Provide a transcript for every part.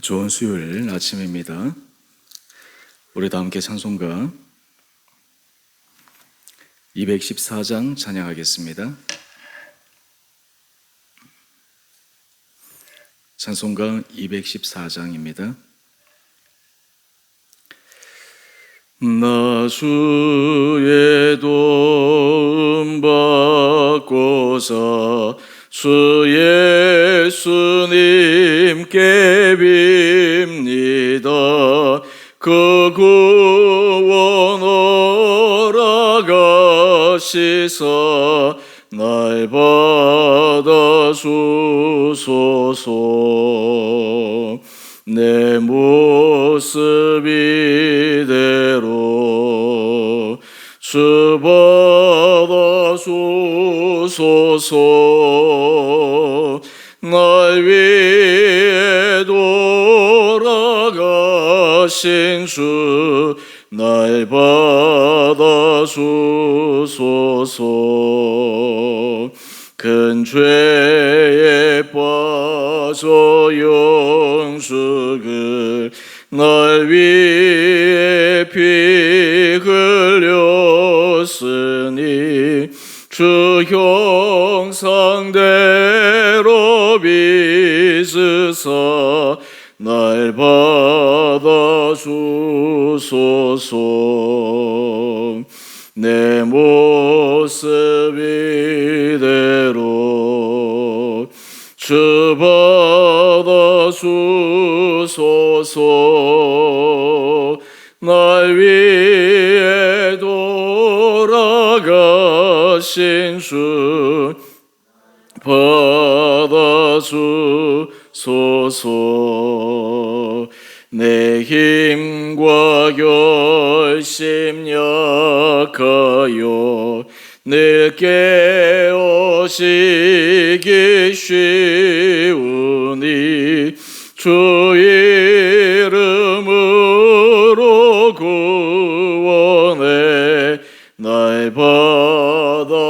좋은 수요일 아침입니다. 우리 다 함께 찬송가 214장 찬양하겠습니다. 찬송가 214장입니다. 나 주의 도움 받고서 주 예수님께 빕니다. 그 구원 허락하시사 날 받아주소서. 내 모습 이대로 주 받아주소서. 날 위해 돌아가신 주 날 받아주소서. 큰 죄에 빠져 영숙을 날 위해 피 흘렸으니 주 형상대로 빚으사 날 받아주소서. 내 모습 이대로 주 받아주소서. 날 위해 돌아가신 주 받아주소서. 내 힘과 결심 약하여 늘 깨어지기 쉬우니 주 이름으로 구원해 날 받아주소서.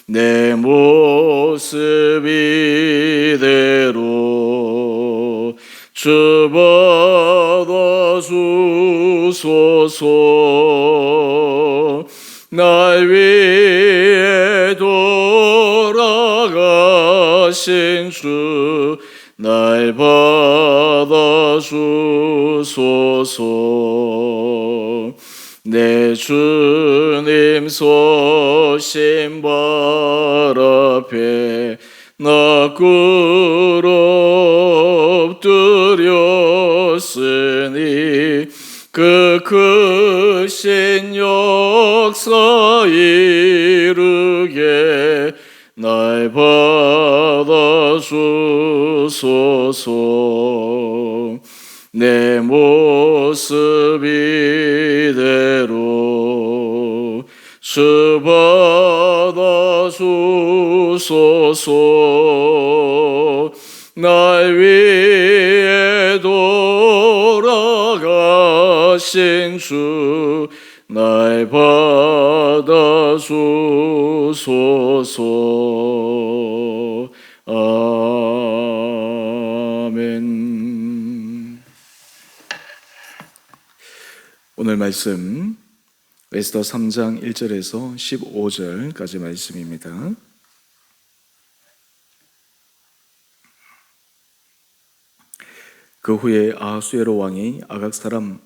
내 모습 이대로 주 받아주소서. 날 위해 돌아가신 주 날 받아주소서. 내 주님 서신 발 앞에 나 꿇어 엎드렸으니 그 크신 역사 이루게 날 받아주소서. 내 모습 이대로 주 받아주소서. 날 위해 돌아가신 주 날 받아주소서. 아멘. 오늘 말씀 에스더 3장 1절에서 15절까지 말씀입니다. 그 후에 아하수에로 왕이 아각 사람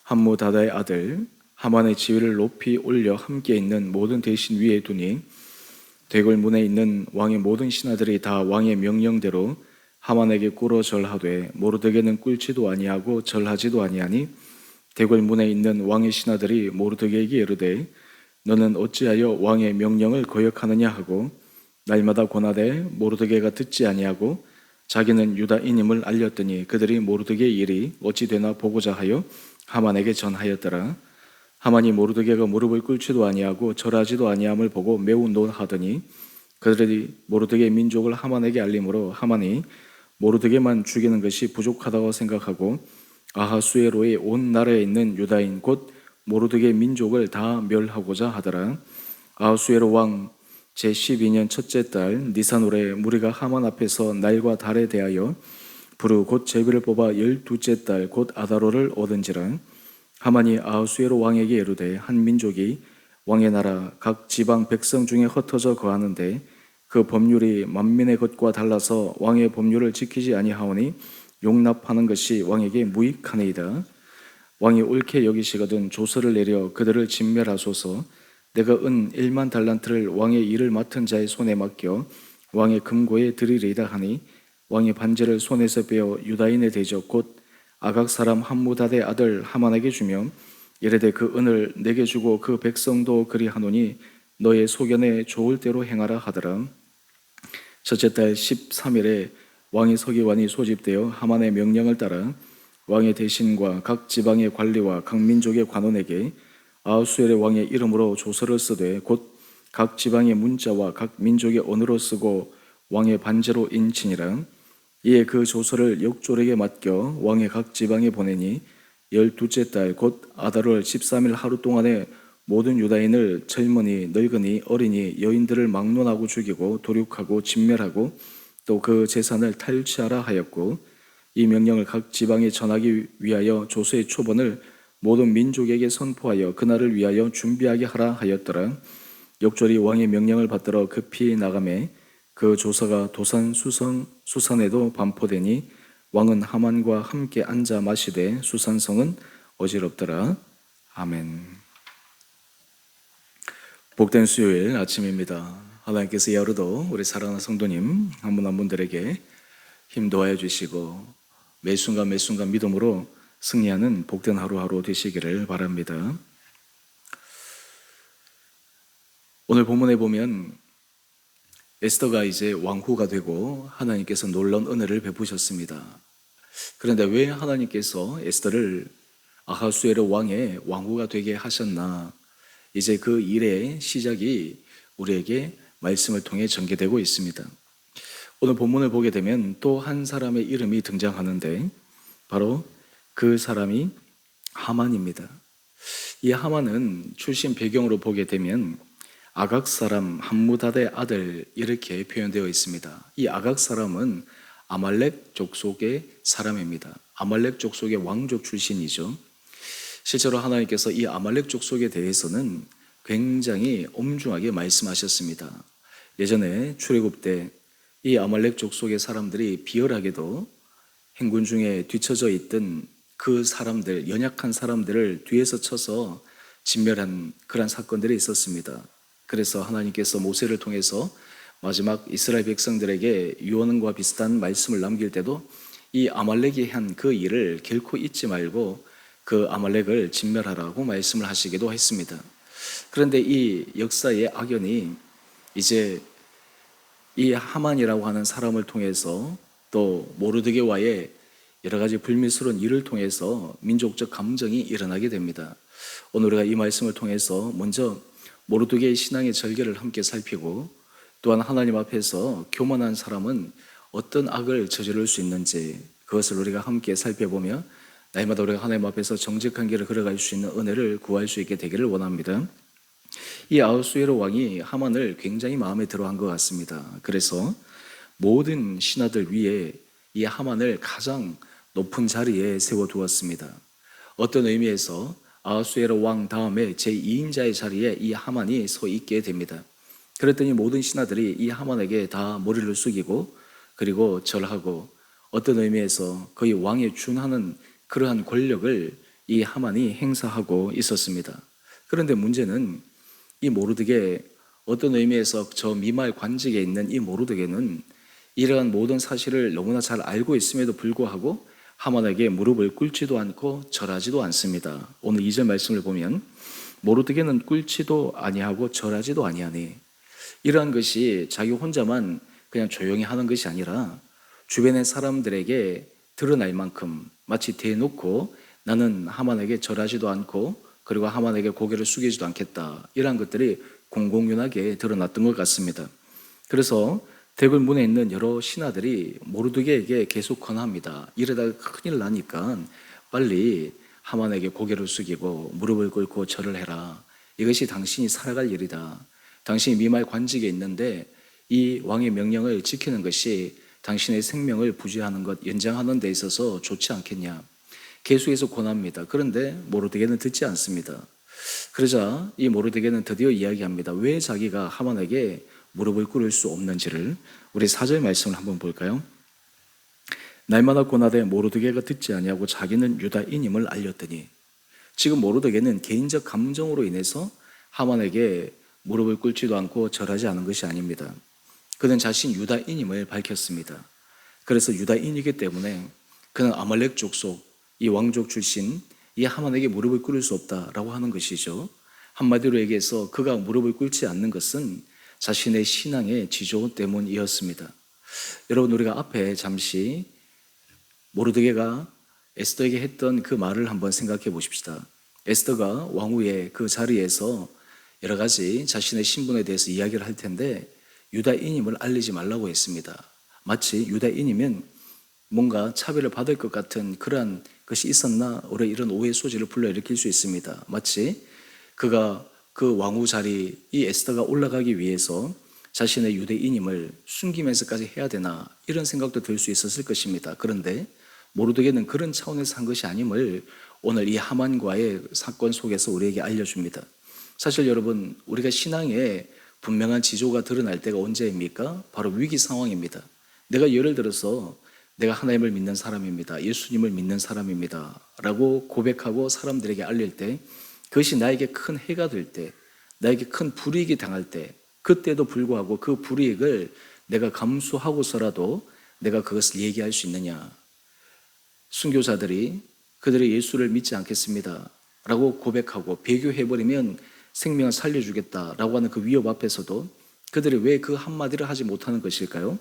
함무다다의 아들 하만의 지위를 높이 올려 함께 있는 모든 대신 위에 두니 대궐 문에 있는 왕의 모든 신하들이 다 왕의 명령대로 하만에게 꿇어 절하되 모르드게는 꿇지도 아니하고 절하지도 아니하니 대궐 문에 있는 왕의 신하들이 모르드게에게 이르되 너는 어찌하여 왕의 명령을 거역하느냐 하고 날마다 고나되 모르드게가 듣지 아니하고 자기는 유다인임을 알렸더니 그들이 모르드게의 일이 어찌 되나 보고자 하여 하만에게 전하였더라. 하만이 모르드게가 무릎을 꿇지도 아니하고 절하지도 아니함을 보고 매우 놀하더니 그들이 모르드게 민족을 하만에게 알림으로 하만이 모르드게만 죽이는 것이 부족하다고 생각하고 아하수에로의 온 나라에 있는 유다인 곧 모르드게 민족을 다 멸하고자 하더라. 아하수에로 왕 제12년 첫째 달 니산월에 무리가 하만 앞에서 날과 달에 대하여 부르 곧 제비를 뽑아 12째 달 곧 아다로를 얻은지라. 하만이 아하수에로 왕에게 이르되 한 민족이 왕의 나라 각 지방 백성 중에 흩어져 거하는데 그 법률이 만민의 것과 달라서 왕의 법률을 지키지 아니하오니 용납하는 것이 왕에게 무익하니이다. 왕이 옳게 여기시거든 조서를 내려 그들을 진멸하소서. 내가 은 1만 달란트를 왕의 일을 맡은 자의 손에 맡겨 왕의 금고에 드리리이다 하니 왕이 반지를 손에서 빼어 유다인의 대적 곧 아각 사람 함무다의 아들 하만에게 주며 이르되 그 은을 내게 주고 그 백성도 그리하노니 너의 소견에 좋을 대로 행하라 하더라. 첫째 달 13일에 왕의 서기관이 소집되어 하만의 명령을 따라 왕의 대신과 각 지방의 관리와 각 민족의 관원에게 아하수엘의 왕의 이름으로 조서를 쓰되 곧 각 지방의 문자와 각 민족의 언어로 쓰고 왕의 반제로 인치니라. 이에 그 조서를 역졸에게 맡겨 왕의 각 지방에 보내니 12째 달 곧 아달월 13일 하루 동안에 모든 유다인을 젊은이, 늙은이, 어린이, 여인들을 막론하고 죽이고 도륙하고 진멸하고 또 그 재산을 탈취하라 하였고 이 명령을 각 지방에 전하기 위하여 조서의 초본을 모든 민족에게 선포하여 그날을 위하여 준비하게 하라 하였더라. 역졸이 왕의 명령을 받들어 급히 나가매 그 조서가 도산 수산에도 반포되니 왕은 하만과 함께 앉아 마시되 수산성은 어지럽더라. 아멘. 복된 수요일 아침입니다. 하나님께서 이 하루도 우리 사랑하는 성도님 한 분 한 분들에게 힘 도와여 주시고 매 순간 믿음으로 승리하는 복된 하루하루 되시기를 바랍니다. 오늘 본문에 보면 에스더가 이제 왕후가 되고 하나님께서 놀라운 은혜를 베푸셨습니다. 그런데 왜 하나님께서 에스더를 아하수에로 왕의 왕후가 되게 하셨나? 이제 그 일의 시작이 우리에게 말씀을 통해 전개되고 있습니다. 오늘 본문을 보게 되면 또 한 사람의 이름이 등장하는데 바로 그 사람이 하만입니다. 이 하만은 출신 배경으로 보게 되면 아각 사람 함무다의 아들 이렇게 표현되어 있습니다. 이 아각 사람은 아말렉 족속의 사람입니다. 아말렉 족속의 왕족 출신이죠. 실제로 하나님께서 이 아말렉 족속에 대해서는 굉장히 엄중하게 말씀하셨습니다. 예전에 출애굽 때 이 아말렉 족속의 사람들이 비열하게도 행군 중에 뒤처져 있던 그 사람들, 연약한 사람들을 뒤에서 쳐서 진멸한 그런 사건들이 있었습니다. 그래서 하나님께서 모세를 통해서 마지막 이스라엘 백성들에게 유언과 비슷한 말씀을 남길 때도 이 아말렉이 한 그 일을 결코 잊지 말고 그 아말렉을 진멸하라고 말씀을 하시기도 했습니다. 그런데 이 역사의 악연이 이제 이 하만이라고 하는 사람을 통해서 또 모르드게와의 여러 가지 불미스러운 일을 통해서 민족적 감정이 일어나게 됩니다. 오늘 우리가 이 말씀을 통해서 먼저 모르드게의 신앙의 절개를 함께 살피고 또한 하나님 앞에서 교만한 사람은 어떤 악을 저지를 수 있는지 그것을 우리가 함께 살펴보며 날마다 우리가 하나님 앞에서 정직한 길을 걸어갈 수 있는 은혜를 구할 수 있게 되기를 원합니다. 이 아하수에로 왕이 하만을 굉장히 마음에 들어한 것 같습니다. 그래서 모든 신하들 위에 이 하만을 가장 높은 자리에 세워두었습니다. 어떤 의미에서 아하수에로 왕 다음에 제2인자의 자리에 이 하만이 서 있게 됩니다. 그랬더니 모든 신하들이 이 하만에게 다 머리를 숙이고 그리고 절하고 어떤 의미에서 거의 왕에 준하는 그러한 권력을 이 하만이 행사하고 있었습니다. 그런데 문제는 이 모르드게 어떤 의미에서 저 미말 관직에 있는 이 모르드게는 이러한 모든 사실을 너무나 잘 알고 있음에도 불구하고 하만에게 무릎을 꿇지도 않고 절하지도 않습니다. 오늘 2절 말씀을 보면 모르드게는 꿇지도 아니하고 절하지도 아니하니 이러한 것이 자기 혼자만 그냥 조용히 하는 것이 아니라 주변의 사람들에게 드러날 만큼 마치 대놓고 나는 하만에게 절하지도 않고 그리고 하만에게 고개를 숙이지도 않겠다 이러한 것들이 공공연하게 드러났던 것 같습니다. 그래서 대궐 문에 있는 여러 신하들이 모르드게에게 계속 권합니다. 이러다가 큰일 나니까 빨리 하만에게 고개를 숙이고 무릎을 꿇고 절을 해라. 이것이 당신이 살아갈 일이다. 당신이 미말 관직에 있는데 이 왕의 명령을 지키는 것이 당신의 생명을 부지하는 것, 연장하는 데 있어서 좋지 않겠냐. 계속해서 권합니다. 그런데 모르드게는 듣지 않습니다. 그러자 이 모르드게는 드디어 이야기합니다. 왜 자기가 하만에게 무릎을 꿇을 수 없는지를. 우리 4절 말씀을 한번 볼까요? 날마다 고나되 모르드게가 듣지 아니하고 자기는 유다인임을 알렸더니. 지금 모르드게는 개인적 감정으로 인해서 하만에게 무릎을 꿇지도 않고 절하지 않은 것이 아닙니다. 그는 자신 유다인임을 밝혔습니다. 그래서 유다인이기 때문에 그는 아말렉 족속, 이 왕족 출신 이 하만에게 무릎을 꿇을 수 없다라고 하는 것이죠. 한마디로 얘기해서 그가 무릎을 꿇지 않는 것은 자신의 신앙의 지조 때문이었습니다. 여러분, 우리가 앞에 잠시 모르드게가 에스더에게 했던 그 말을 한번 생각해 보십시다. 에스더가 왕후의 그 자리에서 여러 가지 자신의 신분에 대해서 이야기를 할 텐데 유다인임을 알리지 말라고 했습니다. 마치 유다인이면 뭔가 차별을 받을 것 같은 그러한 것이 있었나 오히려 이런 오해 소지를 불러일으킬 수 있습니다. 마치 그가 그 왕후 자리 이 에스더가 올라가기 위해서 자신의 유대인임을 숨기면서까지 해야 되나 이런 생각도 들 수 있었을 것입니다. 그런데 모르드게는 그런 차원에서 한 것이 아님을 오늘 이 하만과의 사건 속에서 우리에게 알려줍니다. 사실 여러분, 우리가 신앙에 분명한 지조가 드러날 때가 언제입니까? 바로 위기 상황입니다. 내가 예를 들어서 내가 하나님을 믿는 사람입니다. 예수님을 믿는 사람입니다. 라고 고백하고 사람들에게 알릴 때 그것이 나에게 큰 해가 될 때, 나에게 큰 불이익이 당할 때 그때도 불구하고 그 불이익을 내가 감수하고서라도 내가 그것을 얘기할 수 있느냐. 순교자들이 그들의 예수를 믿지 않겠습니다. 라고 고백하고 배교해버리면 생명을 살려주겠다라고 하는 그 위협 앞에서도 그들이 왜 그 한마디를 하지 못하는 것일까요?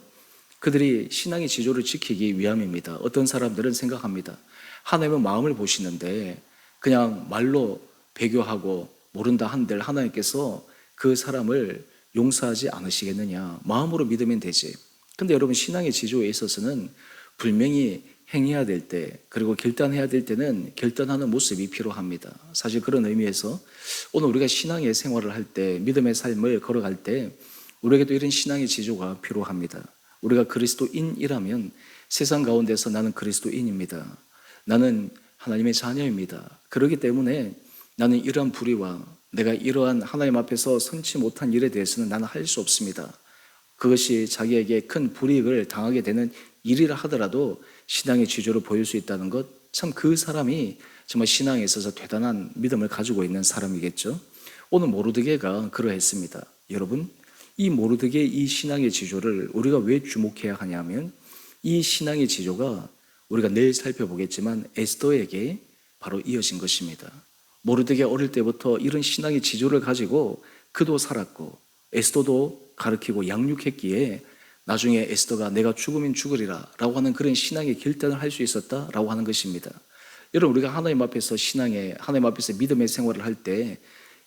그들이 신앙의 지조를 지키기 위함입니다. 어떤 사람들은 생각합니다. 하나님은 마음을 보시는데 그냥 말로 배교하고 모른다 한들 하나님께서 그 사람을 용서하지 않으시겠느냐. 마음으로 믿으면 되지. 근데 여러분, 신앙의 지조에 있어서는 분명히 행해야 될 때, 그리고 결단해야 될 때는 결단하는 모습이 필요합니다. 사실 그런 의미에서 오늘 우리가 신앙의 생활을 할 때, 믿음의 삶을 걸어갈 때 우리에게도 이런 신앙의 지조가 필요합니다. 우리가 그리스도인이라면 세상 가운데서 나는 그리스도인입니다. 나는 하나님의 자녀입니다. 그렇기 때문에 나는 이러한 불의와 내가 이러한 하나님 앞에서 선치 못한 일에 대해서는 나는 할 수 없습니다. 그것이 자기에게 큰 불이익을 당하게 되는 일이라 하더라도 신앙의 지조를 보일 수 있다는 것, 참 그 사람이 정말 신앙에 있어서 대단한 믿음을 가지고 있는 사람이겠죠. 오늘 모르드게가 그러했습니다. 여러분, 이 모르드게의 이 신앙의 지조를 우리가 왜 주목해야 하냐면 이 신앙의 지조가 우리가 내일 살펴보겠지만 에스더에게 바로 이어진 것입니다. 모르드게 어릴 때부터 이런 신앙의 지조를 가지고 그도 살았고 에스더도 가르치고 양육했기에 나중에 에스더가 내가 죽으면 죽으리라 라고 하는 그런 신앙의 결단을 할 수 있었다라고 하는 것입니다. 여러분, 우리가 하나님 앞에서 하나님 앞에서 믿음의 생활을 할 때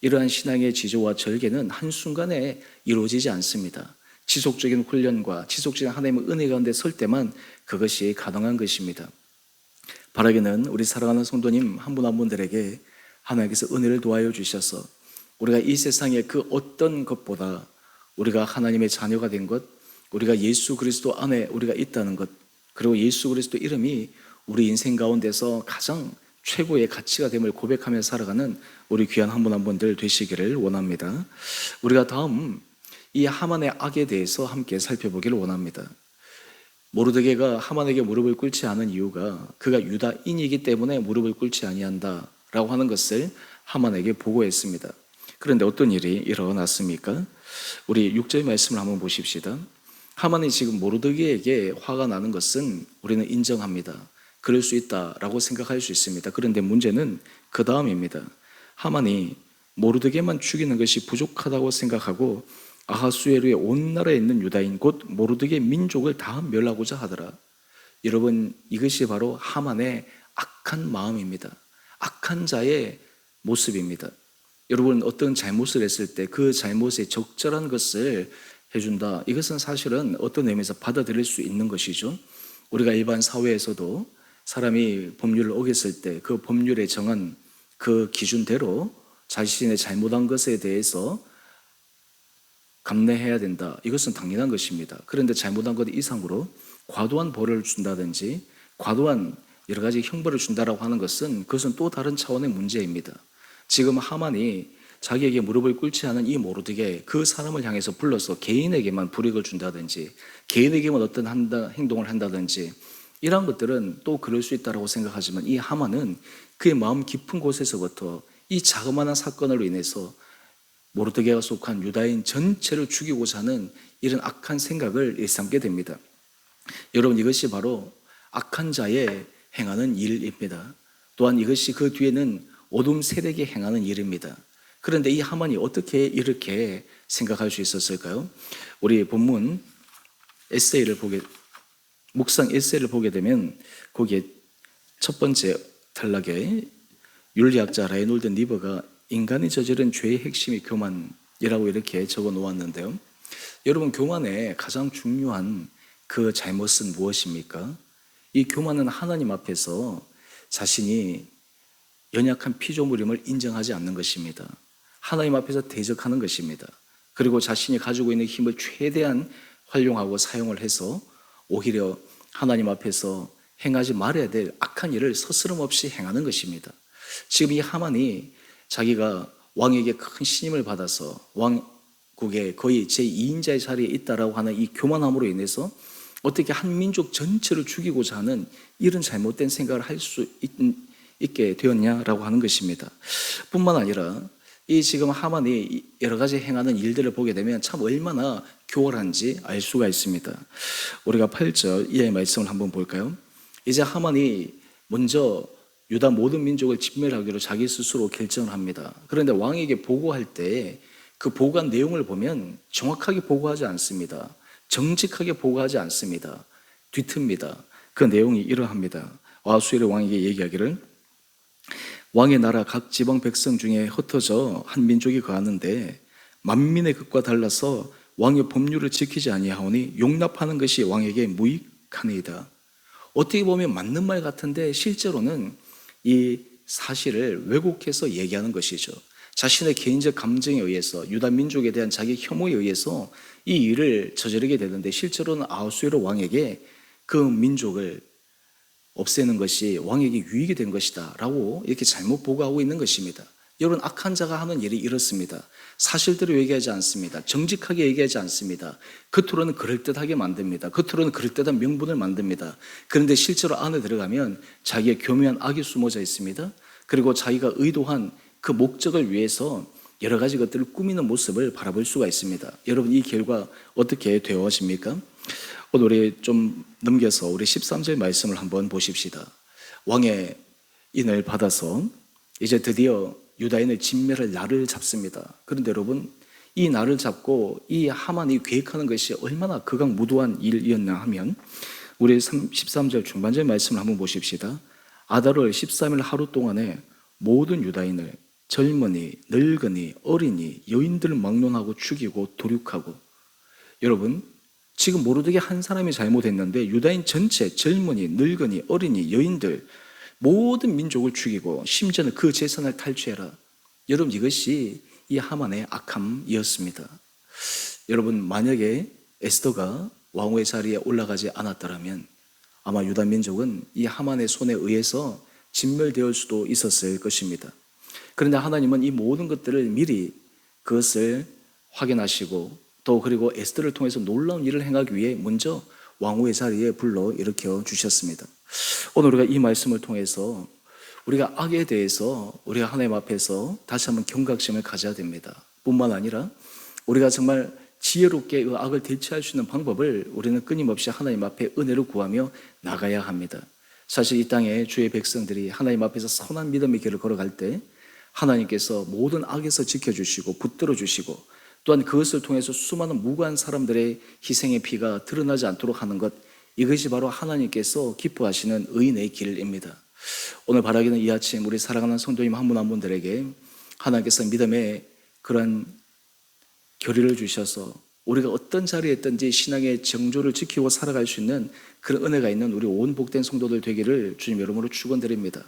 이러한 신앙의 지조와 절개는 한순간에 이루어지지 않습니다. 지속적인 훈련과 지속적인 하나님의 은혜 가운데 설 때만 그것이 가능한 것입니다. 바라기는 우리 사랑하는 성도님 한 분 한 분들에게 하나님께서 은혜를 도와여 주셔서 우리가 이 세상의 그 어떤 것보다 우리가 하나님의 자녀가 된 것, 우리가 예수 그리스도 안에 우리가 있다는 것, 그리고 예수 그리스도 이름이 우리 인생 가운데서 가장 최고의 가치가 됨을 고백하며 살아가는 우리 귀한 한 분 한 분들 되시기를 원합니다. 우리가 다음 이 하만의 악에 대해서 함께 살펴보기를 원합니다. 모르드게가 하만에게 무릎을 꿇지 않은 이유가 그가 유다인이기 때문에 무릎을 꿇지 아니한다 라고 하는 것을 하만에게 보고했습니다. 그런데 어떤 일이 일어났습니까? 우리 6절 말씀을 한번 보십시다. 하만이 지금 모르드게에게 화가 나는 것은 우리는 인정합니다. 그럴 수 있다라고 생각할 수 있습니다. 그런데 문제는 그 다음입니다. 하만이 모르드게만 죽이는 것이 부족하다고 생각하고 아하수에르의 온 나라에 있는 유다인 곧 모르드게 민족을 다 멸하고자 하더라. 여러분, 이것이 바로 하만의 악한 마음입니다. 악한 자의 모습입니다. 여러분, 어떤 잘못을 했을 때 그 잘못에 적절한 것을 해준다. 이것은 사실은 어떤 의미에서 받아들일 수 있는 것이죠. 우리가 일반 사회에서도 사람이 법률을 어겼을 때 그 법률에 정한 그 기준대로 자신의 잘못한 것에 대해서 감내해야 된다. 이것은 당연한 것입니다. 그런데 잘못한 것 이상으로 과도한 벌을 준다든지 과도한 여러 가지 형벌을 준다라고 하는 것은 그것은 또 다른 차원의 문제입니다. 지금 하만이 자기에게 무릎을 꿇지 않은 이 모르드게 그 사람을 향해서 불러서 개인에게만 불이익을 준다든지 개인에게만 어떤 행동을 한다든지 이러한 것들은 또 그럴 수 있다고 생각하지만 이 하만은 그의 마음 깊은 곳에서부터 이 자그마한 사건으로 인해서 모르드게가 속한 유다인 전체를 죽이고자 하는 이런 악한 생각을 일삼게 됩니다. 여러분, 이것이 바로 악한 자의 행하는 일입니다. 또한 이것이 그 뒤에는 어둠 세력이 행하는 일입니다. 그런데 이 하만이 어떻게 이렇게 생각할 수 있었을까요? 우리 본문 묵상 에세이를 보게 되면 거기에 첫 번째 단락에 윤리학자 라이놀드 니버가 인간이 저지른 죄의 핵심이 교만이라고 이렇게 적어 놓았는데요. 여러분, 교만의 가장 중요한 그 잘못은 무엇입니까? 이 교만은 하나님 앞에서 자신이 연약한 피조물임을 인정하지 않는 것입니다. 하나님 앞에서 대적하는 것입니다. 그리고 자신이 가지고 있는 힘을 최대한 활용하고 사용을 해서 오히려 하나님 앞에서 행하지 말아야 될 악한 일을 서스럼없이 행하는 것입니다. 지금 이 하만이 자기가 왕에게 큰 신임을 받아서 왕국의 거의 제2인자의 자리에 있다라고 하는 이 교만함으로 인해서 어떻게 한 민족 전체를 죽이고자 하는 이런 잘못된 생각을 할 수 있게 되었냐라고 하는 것입니다. 뿐만 아니라 이 지금 하만이 여러 가지 행하는 일들을 보게 되면 참 얼마나 교활한지 알 수가 있습니다. 우리가 8절 이하의 말씀을 한번 볼까요? 이제 하만이 먼저 유다 모든 민족을 진멸하기로 자기 스스로 결정을 합니다. 그런데 왕에게 보고할 때 그 보고한 내용을 보면 정확하게 보고하지 않습니다. 정직하게 보고하지 않습니다. 뒤틉니다. 그 내용이 이러합니다. 아하수에르 왕에게 얘기하기를 왕의 나라 각 지방 백성 중에 흩어져 한 민족이 거하는데 만민의 것과 달라서 왕의 법률을 지키지 아니하오니 용납하는 것이 왕에게 무익하니이다. 어떻게 보면 맞는 말 같은데 실제로는 이 사실을 왜곡해서 얘기하는 것이죠. 자신의 개인적 감정에 의해서 유다 민족에 대한 자기 혐오에 의해서 이 일을 저지르게 되는데 실제로는 아하수에르 왕에게 그 민족을 없애는 것이 왕에게 유익이 된 것이다 라고 이렇게 잘못 보고하고 있는 것입니다. 여러분, 악한 자가 하는 일이 이렇습니다. 사실대로 얘기하지 않습니다. 정직하게 얘기하지 않습니다. 겉으로는 그럴듯하게 만듭니다. 겉으로는 그럴듯한 명분을 만듭니다. 그런데 실제로 안에 들어가면 자기의 교묘한 악이 숨어져 있습니다. 그리고 자기가 의도한 그 목적을 위해서 여러 가지 것들을 꾸미는 모습을 바라볼 수가 있습니다. 여러분, 이 결과 어떻게 되어집니까? 오늘 우리 좀 넘겨서 우리 13절 말씀을 한번 보십시다. 왕의 인을 받아서 이제 드디어 유다인을 진멸할 날을 잡습니다. 그런데 여러분, 이 날을 잡고 이 하만이 계획하는 것이 얼마나 극악무도한 일이었나 하면 우리 13절 중반절 말씀을 한번 보십시다. 아달월 13일 하루 동안에 모든 유다인을 젊은이, 늙은이, 어린이, 여인들을 막론하고 죽이고 도륙하고. 여러분, 지금 모르드게 한 사람이 잘못했는데 유다인 전체 젊은이, 늙은이, 어린이, 여인들 모든 민족을 죽이고 심지어는 그 재산을 탈취해라. 여러분, 이것이 이 하만의 악함이었습니다. 여러분, 만약에 에스더가 왕후의 자리에 올라가지 않았더라면 아마 유다 민족은 이 하만의 손에 의해서 진멸될 수도 있었을 것입니다. 그런데 하나님은 이 모든 것들을 미리 그것을 확인하시고 또 그리고 에스더를 통해서 놀라운 일을 행하기 위해 먼저 왕후의 자리에 불러 일으켜 주셨습니다. 오늘 우리가 이 말씀을 통해서 우리가 악에 대해서 우리가 하나님 앞에서 다시 한번 경각심을 가져야 됩니다. 뿐만 아니라 우리가 정말 지혜롭게 그 악을 대처할 수 있는 방법을 우리는 끊임없이 하나님 앞에 은혜를 구하며 나가야 합니다. 사실 이 땅에 주의 백성들이 하나님 앞에서 선한 믿음의 길을 걸어갈 때 하나님께서 모든 악에서 지켜주시고 붙들어 주시고 또한 그것을 통해서 수많은 무고한 사람들의 희생의 피가 드러나지 않도록 하는 것, 이것이 바로 하나님께서 기뻐하시는 의인의 길입니다. 오늘 바라기는 이 아침 우리 사랑하는 성도님 한 분 한 분들에게 하나님께서 믿음의 그러한 결의를 주셔서 우리가 어떤 자리에 있든지 신앙의 정조를 지키고 살아갈 수 있는 그런 은혜가 있는 우리 온 복된 성도들 되기를 주님 이름으로 축원드립니다.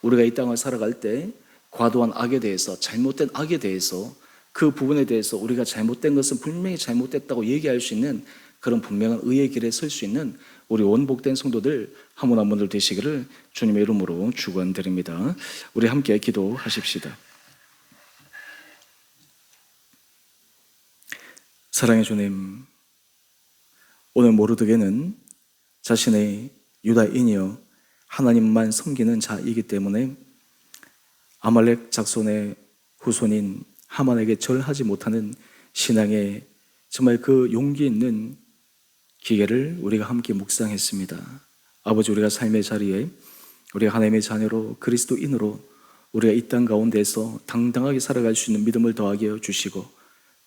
우리가 이 땅을 살아갈 때 과도한 악에 대해서, 잘못된 악에 대해서 그 부분에 대해서 우리가 잘못된 것은 분명히 잘못됐다고 얘기할 수 있는 그런 분명한 의의 길에 설 수 있는 우리 원복된 성도들 한 분 한 분들 되시기를 주님의 이름으로 축원드립니다. 우리 함께 기도하십시다. 사랑의 주님, 오늘 모르드게는 자신의 유다인이여 하나님만 섬기는 자이기 때문에 아말렉 작손의 후손인 하만에게 절하지 못하는 신앙의 정말 그 용기 있는 기회를 우리가 함께 묵상했습니다. 아버지, 우리가 삶의 자리에 우리가 하나님의 자녀로 그리스도인으로 우리가 이 땅 가운데서 당당하게 살아갈 수 있는 믿음을 더하게 주시고,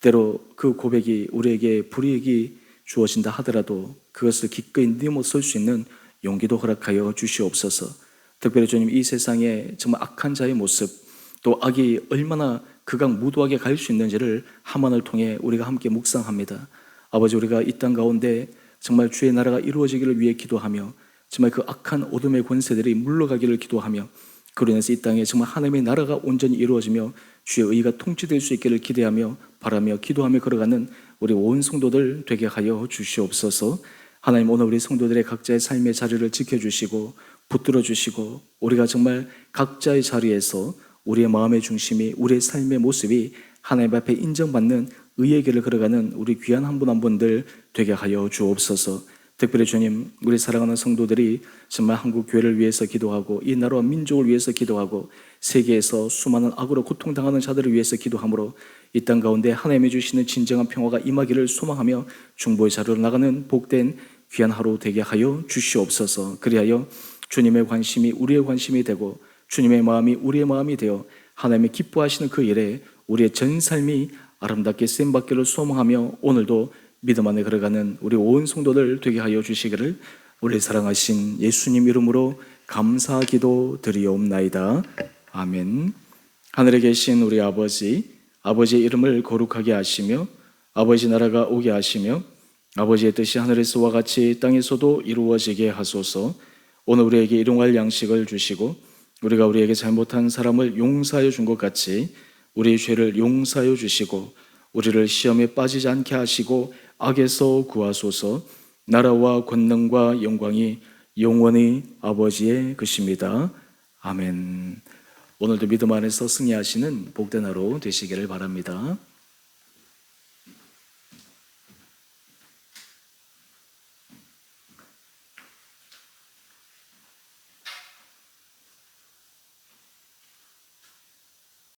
때로 그 고백이 우리에게 불이익이 주어진다 하더라도 그것을 기꺼이 넘어설 수 있는 용기도 허락하여 주시옵소서. 특별히 주님, 이 세상에 정말 악한 자의 모습, 또 악이 얼마나 극악무도하게 갈 수 있는지를 하만을 통해 우리가 함께 묵상합니다. 아버지, 우리가 이 땅 가운데 정말 주의 나라가 이루어지기를 위해 기도하며 정말 그 악한 어둠의 권세들이 물러가기를 기도하며 그로 인해서 이 땅에 정말 하나님의 나라가 온전히 이루어지며 주의 의가 통치될 수 있기를 기대하며 바라며 기도하며 걸어가는 우리 온 성도들 되게 하여 주시옵소서. 하나님, 오늘 우리 성도들의 각자의 삶의 자리를 지켜주시고 붙들어 주시고 우리가 정말 각자의 자리에서 우리의 마음의 중심이, 우리의 삶의 모습이 하나님 앞에 인정받는 의의 길을 걸어가는 우리 귀한 한 분 한 분들 되게 하여 주옵소서. 특별히 주님, 우리 사랑하는 성도들이 정말 한국 교회를 위해서 기도하고 이 나라와 민족을 위해서 기도하고 세계에서 수많은 악으로 고통당하는 자들을 위해서 기도함으로 이 땅 가운데 하나님이 주시는 진정한 평화가 임하기를 소망하며 중보의 자리로 나가는 복된 귀한 하루 되게 하여 주시옵소서. 그리하여 주님의 관심이 우리의 관심이 되고 주님의 마음이 우리의 마음이 되어 하나님이 기뻐하시는 그 일에 우리의 전 삶이 아름답게 쓰임받기를 소망하며 오늘도 믿음 안에 걸어가는 우리 온 성도들 되게 하여 주시기를 우리 사랑하신 예수님 이름으로 감사기도 드리옵나이다. 아멘. 하늘에 계신 우리 아버지, 아버지의 이름을 거룩하게 하시며 아버지 나라가 오게 하시며 아버지의 뜻이 하늘에서와 같이 땅에서도 이루어지게 하소서. 오늘 우리에게 일용할 양식을 주시고 우리가 우리에게 잘못한 사람을 용서하여 준 것 같이 우리의 죄를 용서하여 주시고 우리를 시험에 빠지지 않게 하시고 악에서 구하소서. 나라와 권능과 영광이 영원히 아버지의 것입니다. 아멘. 오늘도 믿음 안에서 승리하시는 복된 하루 되시기를 바랍니다.